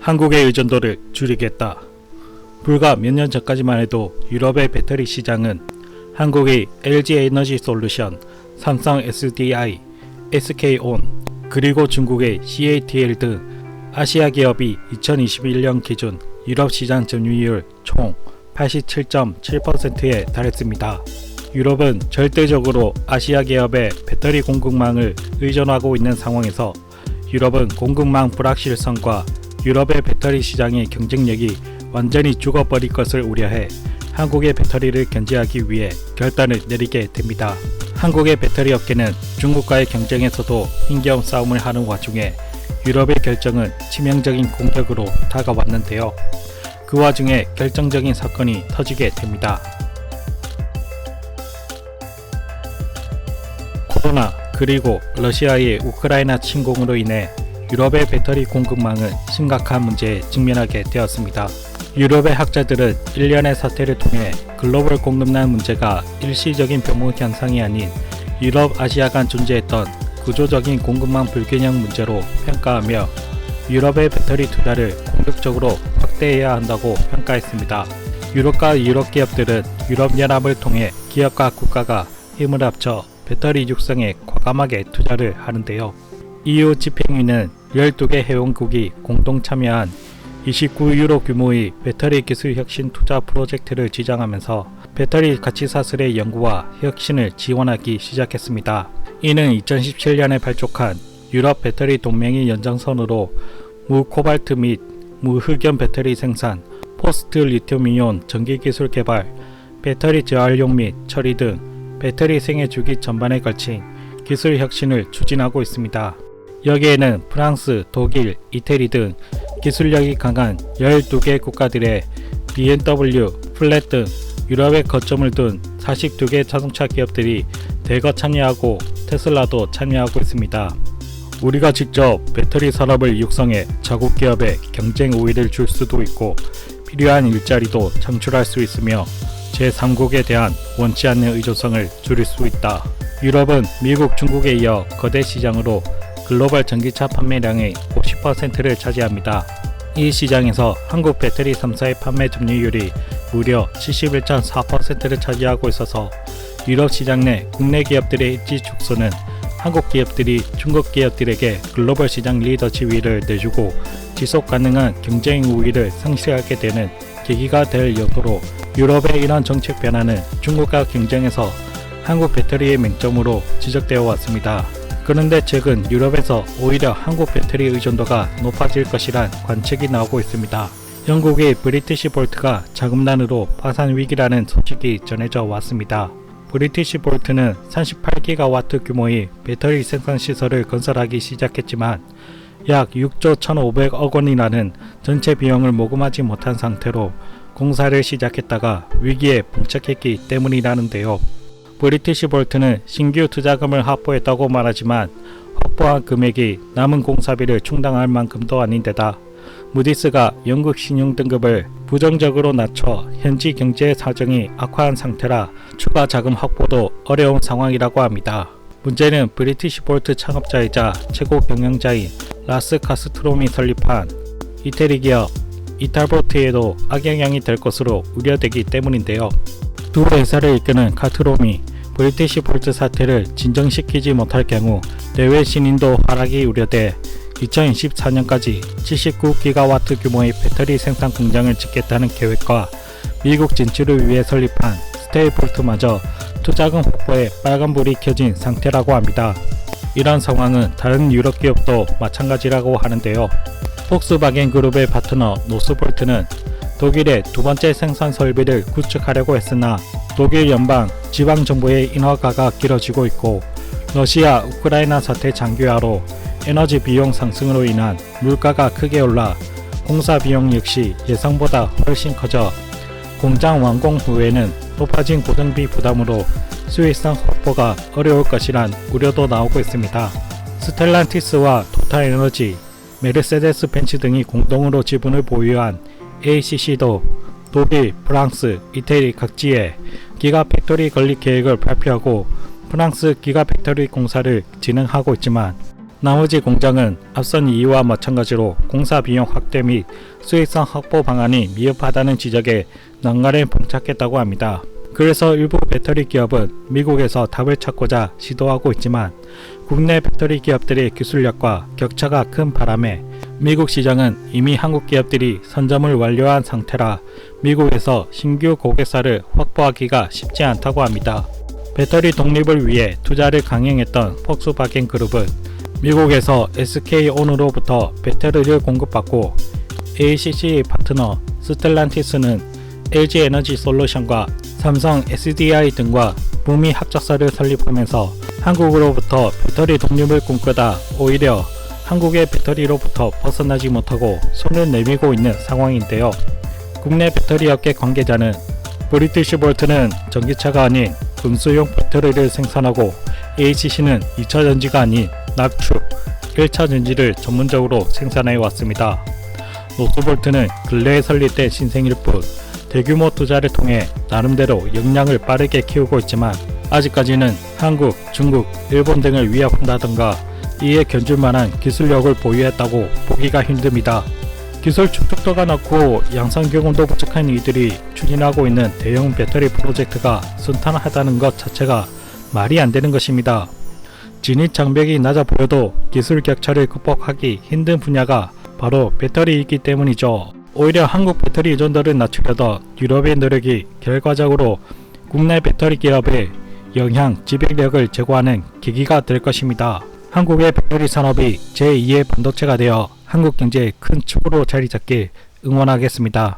한국의 의존도를 줄이겠다. 불과 몇 년 전까지만 해도 유럽의 배터리 시장은 한국의 LG에너지솔루션, 삼성 SDI, SK온, 그리고 중국의 CATL 등 아시아 기업이 2021년 기준 유럽 시장 점유율 총 87.7%에 달했습니다. 유럽은 절대적으로 아시아 기업의 배터리 공급망을 의존하고 있는 상황에서 유럽은 공급망 불확실성과 유럽의 배터리 시장의 경쟁력이 완전히 죽어버릴 것을 우려해 한국의 배터리를 견제하기 위해 결단을 내리게 됩니다. 한국의 배터리 업계는 중국과의 경쟁에서도 힘겨운 싸움을 하는 와중에 유럽의 결정은 치명적인 공격으로 다가왔는데요. 그 와중에 결정적인 사건이 터지게 됩니다. 코로나 그리고 러시아의 우크라이나 침공으로 인해 유럽의 배터리 공급망은 심각한 문제에 직면하게 되었습니다. 유럽의 학자들은 일련의 사태를 통해 글로벌 공급난 문제가 일시적인 병목 현상이 아닌 유럽 아시아 간 존재했던 구조적인 공급망 불균형 문제로 평가하며 유럽의 배터리 투자를 공격적으로 확대해야 한다고 평가했습니다. 유럽과 유럽 기업들은 유럽연합을 통해 기업과 국가가 힘을 합쳐 배터리 육성에 과감하게 투자를 하는데요. EU 집행위는 12개 회원국이 공동 참여한 29유로 규모의 배터리 기술 혁신 투자 프로젝트를 지정하면서 배터리 가치 사슬의 연구와 혁신을 지원하기 시작했습니다. 이는 2017년에 발족한 유럽 배터리 동맹의 연장선으로 무코발트 및 무흑연 배터리 생산, 포스트 리튬이온 전기 기술 개발, 배터리 재활용 및 처리 등 배터리 생애 주기 전반에 걸친 기술 혁신을 추진하고 있습니다. 여기에는 프랑스, 독일, 이태리 등 기술력이 강한 12개 국가들의 BMW, 플랫 등 유럽에 거점을 둔 42개 자동차 기업들이 대거 참여하고 테슬라도 참여하고 있습니다. 우리가 직접 배터리 산업을 육성해 자국 기업에 경쟁 우위를 줄 수도 있고 필요한 일자리도 창출할 수 있으며 제3국에 대한 원치 않는 의존성을 줄일 수 있다. 유럽은 미국, 중국에 이어 거대 시장으로 글로벌 전기차 판매량의 50%를 차지합니다. 이 시장에서 한국 배터리 3사의 판매 점유율이 무려 71.4%를 차지하고 있어서 유럽 시장 내 국내 기업들의 입지 축소는 한국 기업들이 중국 기업들에게 글로벌 시장 리더 지위를 내주고 지속 가능한 경쟁 우위를 상실하게 되는 계기가 될 여부로 유럽의 이런 정책 변화는 중국과 경쟁에서 한국 배터리의 맹점으로 지적되어 왔습니다. 그런데 최근 유럽에서 오히려 한국 배터리 의존도가 높아질 것이란 관측이 나오고 있습니다. 영국의 브리티시 볼트가 자금난으로 파산 위기라는 소식이 전해져 왔습니다. 브리티시 볼트는 38기가와트 규모의 배터리 생산 시설을 건설하기 시작했지만 약 6조 1,500억 원이라는 전체 비용을 모금하지 못한 상태로 공사를 시작했다가 위기에 봉착했기 때문이라는데요. 브리티시 볼트는 신규 투자금을 확보했다고 말하지만 확보한 금액이 남은 공사비를 충당할 만큼도 아닌데다 무디스가 영국 신용 등급을 부정적으로 낮춰 현지 경제 사정이 악화한 상태라 추가 자금 확보도 어려운 상황이라고 합니다. 문제는 브리티시 볼트 창업자이자 최고 경영자인 라스 카스트롬이 설립한 이태리 기업 이탈볼트에도 악영향이 될 것으로 우려되기 때문인데요. 두 회사를 이끄는 카트롬이 브리티시 볼트 사태를 진정시키지 못할 경우 내외 신인도 하락이 우려돼 2024년까지 79기가와트 규모의 배터리 생산 공장을 짓겠다는 계획과 미국 진출을 위해 설립한 스테이볼트마저 투자금 확보에 빨간불이 켜진 상태라고 합니다. 이런 상황은 다른 유럽 기업도 마찬가지라고 하는데요. 폭스바겐 그룹의 파트너 노스볼트는 독일의 두 번째 생산 설비를 구축하려고 했으나 독일 연방 지방정부의 인허가가 길어지고 있고 러시아 우크라이나 사태 장기화로 에너지 비용 상승으로 인한 물가가 크게 올라 공사 비용 역시 예상보다 훨씬 커져 공장 완공 후에는 높아진 고정비 부담으로 수익성 확보가 어려울 것이란 우려도 나오고 있습니다. 스텔란티스와 토탈에너지, 메르세데스 벤츠 등이 공동으로 지분을 보유한 ACC도 독일, 프랑스, 이태리 각지에 기가팩토리 건립 계획을 발표하고 프랑스 기가팩토리 공사를 진행하고 있지만 나머지 공장은 앞선 이유와 마찬가지로 공사 비용 확대 및 수익성 확보 방안이 미흡하다는 지적에 난간에 봉착했다고 합니다. 그래서 일부 배터리 기업은 미국에서 답을 찾고자 시도하고 있지만 국내 배터리 기업들의 기술력과 격차가 큰 바람에 미국 시장은 이미 한국 기업들이 선점을 완료한 상태라 미국에서 신규 고객사를 확보하기가 쉽지 않다고 합니다. 배터리 독립을 위해 투자를 강행했던 폭스바겐 그룹은 미국에서 SK온으로부터 배터리를 공급받고 ACC 파트너 스텔란티스는 LG에너지 솔루션과 삼성 SDI 등과 북미 합작사를 설립하면서 한국으로부터 배터리 독립을 꿈꾸다 오히려 한국의 배터리로부터 벗어나지 못하고 손을 내밀고 있는 상황인데요. 국내 배터리 업계 관계자는 브리티시볼트는 전기차가 아닌 금수용 배터리를 생산하고 ACC는 2차 전지가 아닌 납축, 1차 전지를 전문적으로 생산해 왔습니다. 노스볼트는 근래에 설립된 신생일 뿐 대규모 투자를 통해 나름대로 역량을 빠르게 키우고 있지만 아직까지는 한국, 중국, 일본 등을 위협한다던가 이에 견줄 만한 기술력을 보유했다고 보기가 힘듭니다. 기술 축적도가 낮고 양산 경험도 부족한 이들이 추진하고 있는 대형 배터리 프로젝트가 순탄하다는 것 자체가 말이 안 되는 것입니다. 진입 장벽이 낮아 보여도 기술 격차를 극복하기 힘든 분야가 바로 배터리이기 때문이죠. 오히려 한국 배터리 의존도를 낮추려던 유럽의 노력이 결과적으로 국내 배터리 기업에 영향, 지배력을 제고하는 계기가 될 것입니다. 한국의 배터리 산업이 제2의 반도체가 되어 한국 경제의 큰 축으로 자리 잡길 응원하겠습니다.